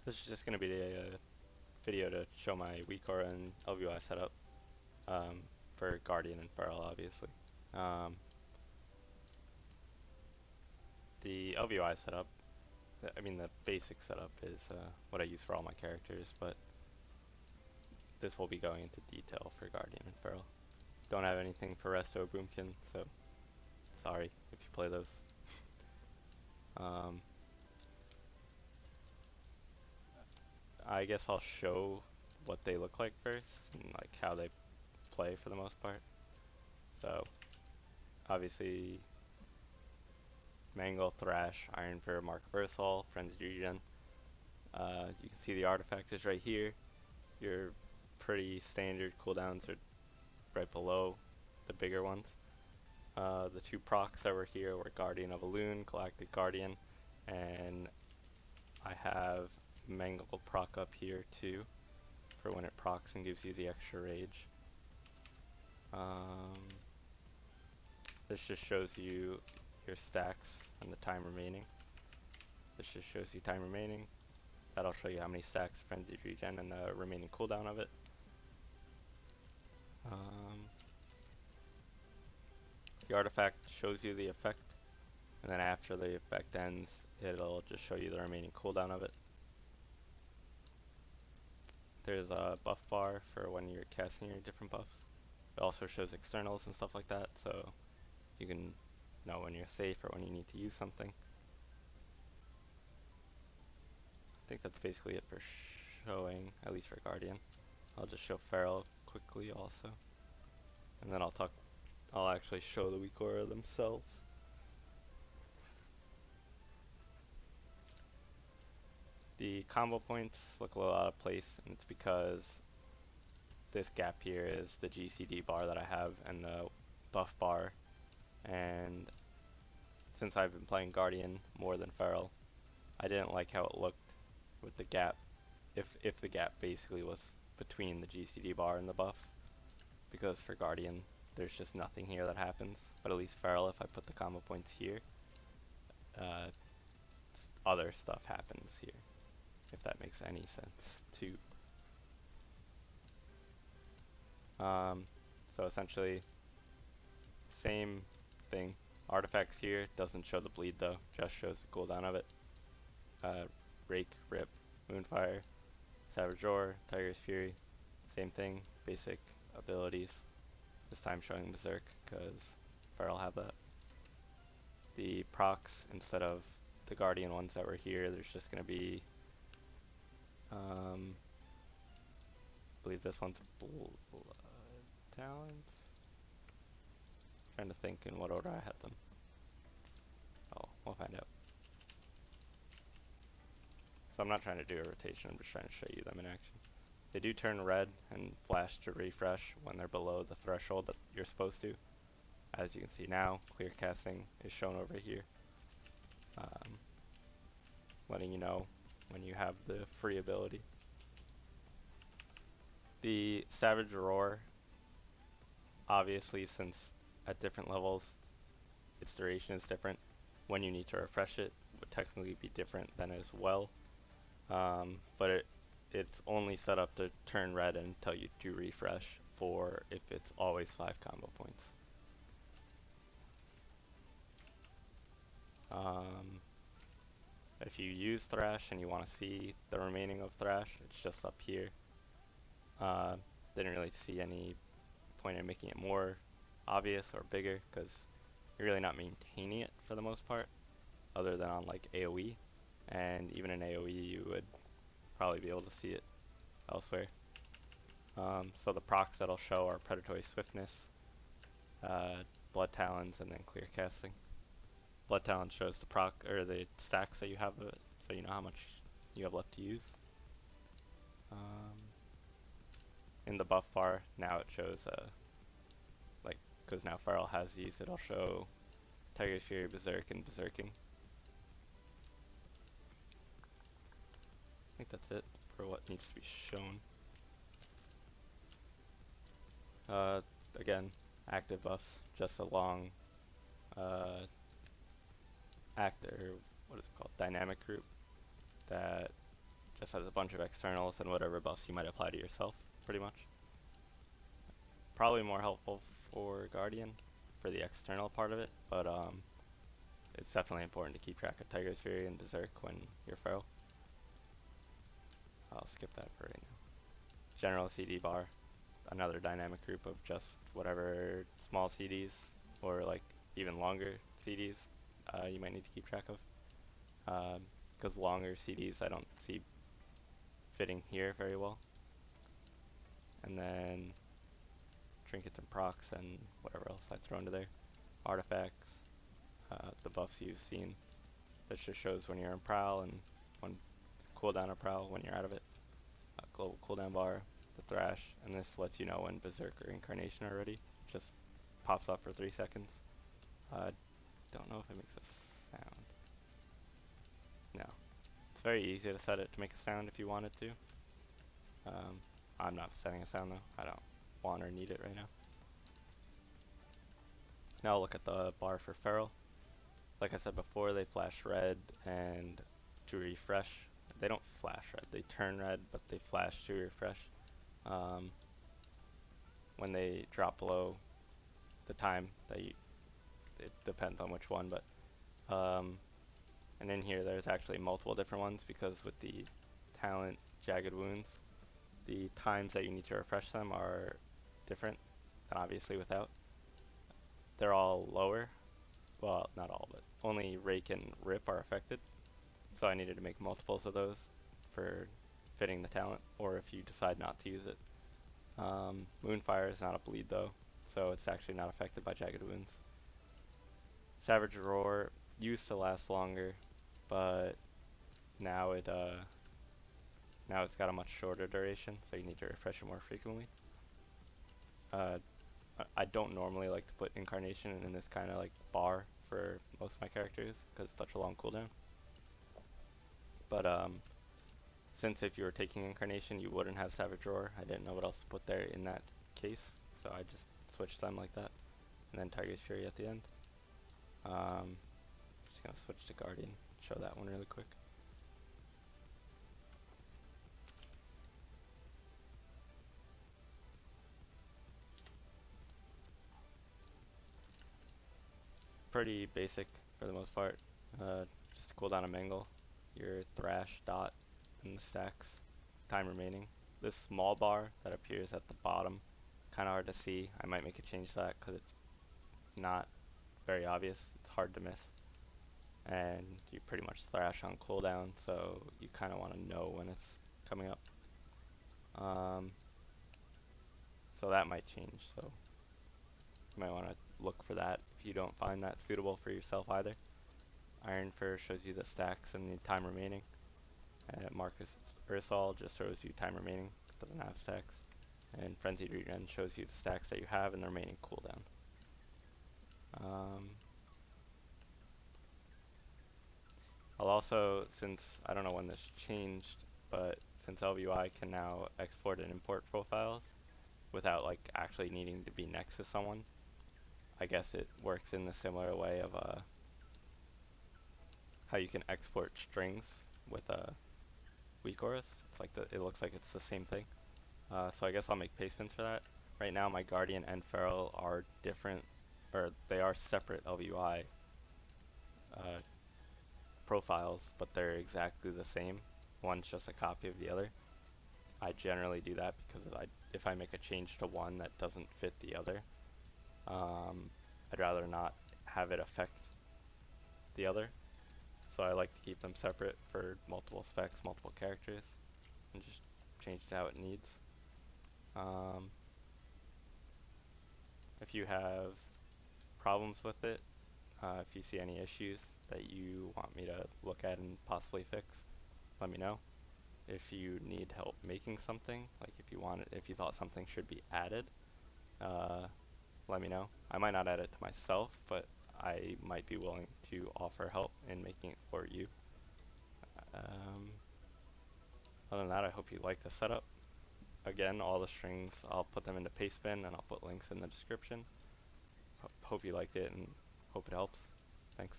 This is just going to be a video to show my WeakAuras and Elvui setup for Guardian and Feral, obviously. Um, the Elvui setup, the basic setup is what I use for all my characters, but this will be going into detail for Guardian and Feral. Don't have anything for Resto or Boomkin, so sorry if you play those. I guess I'll show what they look like first, and like how they play for the most part. So, obviously, Mangle, Thrash, Iron Fur, Mark Versal, Frenzied Regen. You can see the artifact is right here. Your pretty standard cooldowns are right below the bigger ones. The two procs that were here were Guardian of a Loon, Galactic Guardian, and I have Mangle proc up here too, for when it procs and gives you the extra rage. This just shows you your stacks and the time remaining. This just shows you time remaining. That'll show you how many stacks Frenzied Regen and the remaining cooldown of it. The artifact shows you the effect, and then after the effect ends, it'll just show you the remaining cooldown of it. There's a buff bar for when you're casting your different buffs. It also shows externals and stuff like that, so you can know when you're safe or when you need to use something. I think that's basically it for showing, at least for Guardian. I'll just show Feral quickly also, and then I'll actually show the WeakAuras themselves. The combo points look a little out of place, and it's because this gap here is the GCD bar that I have and the buff bar, and since I've been playing Guardian more than Feral, I didn't like how it looked with the gap, if the gap basically was between the GCD bar and the buffs, because for Guardian there's just nothing here that happens, but at least Feral, if I put the combo points here, other stuff happens here, if that makes any sense too. So essentially, same thing. Artifacts here, doesn't show the bleed though, just shows the cooldown of it. Rake, Rip, Moonfire, Savage Roar, Tiger's Fury, same thing, basic abilities. This time showing Berserk, because Feral have that. The procs, instead of the Guardian ones that were here, there's just going to be, I believe this one's Blood Talents. Trying to think in what order I had them. Oh, we'll find out. So I'm not trying to do a rotation, I'm just trying to show you them in action. They do turn red and flash to refresh when they're below the threshold that you're supposed to. As you can see now, clear casting is shown over here, letting you know when you have the free ability. The Savage Roar, obviously, since at different levels its duration is different, when you need to refresh it would technically be different then as well, but it's only set up to turn red until you do refresh, for if it's always 5 combo points. If you use Thrash and you want to see the remaining of Thrash, it's just up here. Didn't really see any point in making it more obvious or bigger, because you're really not maintaining it for the most part, other than on like AoE, and even in AoE you would probably be able to see it elsewhere. So the procs that'll show are Predatory Swiftness, Blood Talons, and then Clear Casting. Blood Talon shows the proc or the stacks that you have of it, so you know how much you have left to use. In the buff bar, now it shows because now Feral has these, it'll show Tiger's Fury, Berserk, and Berserking. I think that's it for what needs to be shown. Again, active buffs, just a long what is it called, dynamic group that just has a bunch of externals and whatever buffs you might apply to yourself, pretty much. Probably more helpful for Guardian for the external part of it, but it's definitely important to keep track of Tiger's Fury and Berserk when you're feral. I'll skip that for right now. General CD bar, another dynamic group of just whatever small CDs or like even longer CDs you might need to keep track of. Because longer CDs I don't see fitting here very well. And then trinkets and procs and whatever else I throw into there. Artifacts, the buffs you've seen. That just shows when you're in Prowl and when cooldown of Prowl when you're out of it. Global cooldown bar, the Thrash, and this lets you know when Berserk or Incarnation are ready. Just pops up for 3 seconds. Don't know if it makes a sound. No. It's very easy to set it to make a sound if you wanted to. I'm not setting a sound though. I don't want or need it right now. Now look at the bar for Feral. Like I said before, they flash red, and to refresh, they don't flash red, they turn red, but they flash to refresh. When they drop below the time that you, it depends on which one, but and in here there's actually multiple different ones because with the talent Jagged Wounds, the times that you need to refresh them are different than obviously without. They're all lower. Well, not all, but only Rake and Rip are affected. So I needed to make multiples of those for fitting the talent, or if you decide not to use it. Moonfire is not a bleed though, so it's actually not affected by Jagged Wounds. Savage Roar used to last longer, but now it's got a much shorter duration, so you need to refresh it more frequently. I don't normally like to put Incarnation in this kind of like bar for most of my characters because it's such a long cooldown. But since if you were taking Incarnation you wouldn't have Savage Roar, I didn't know what else to put there in that case, so I just switched them like that. And then Tiger's Fury at the end. Just gonna switch to Guardian, show that one really quick. Pretty basic for the most part. Just cooldown a Mangle, your Thrash, Dot, and the stacks. Time remaining. This small bar that appears at the bottom, kind of hard to see. I might make a change to that because it's not very obvious. It's hard to miss. And you pretty much Thrash on cooldown, so you kind of want to know when it's coming up. So that might change. So you might want to look for that if you don't find that suitable for yourself either. Iron Fur shows you the stacks and the time remaining. And Marcus Ursol just shows you time remaining, doesn't have stacks. And Frenzied Regen shows you the stacks that you have and the remaining cooldown. I'll also, since I don't know when this changed, but since Elvui can now export and import profiles without like actually needing to be next to someone, I guess it works in the similar way of how you can export strings with WeakAuras. It's like it looks like it's the same thing. So I guess I'll make pastements for that. Right now my Guardian and Feral are different, or they are separate LVUI profiles, but they're exactly the same. One's just a copy of the other. I generally do that because if I make a change to one that doesn't fit the other, I'd rather not have it affect the other. So I like to keep them separate for multiple specs, multiple characters, and just change it how it needs. If you have problems with it, if you see any issues that you want me to look at and possibly fix, let me know. If you need help making something, like if you thought something should be added, let me know. I might not add it to myself, but I might be willing to offer help in making it for you. Other than that, I hope you like the setup. Again, all the strings, I'll put them into pastebin and I'll put links in the description. Hope you liked it and hope it helps. Thanks.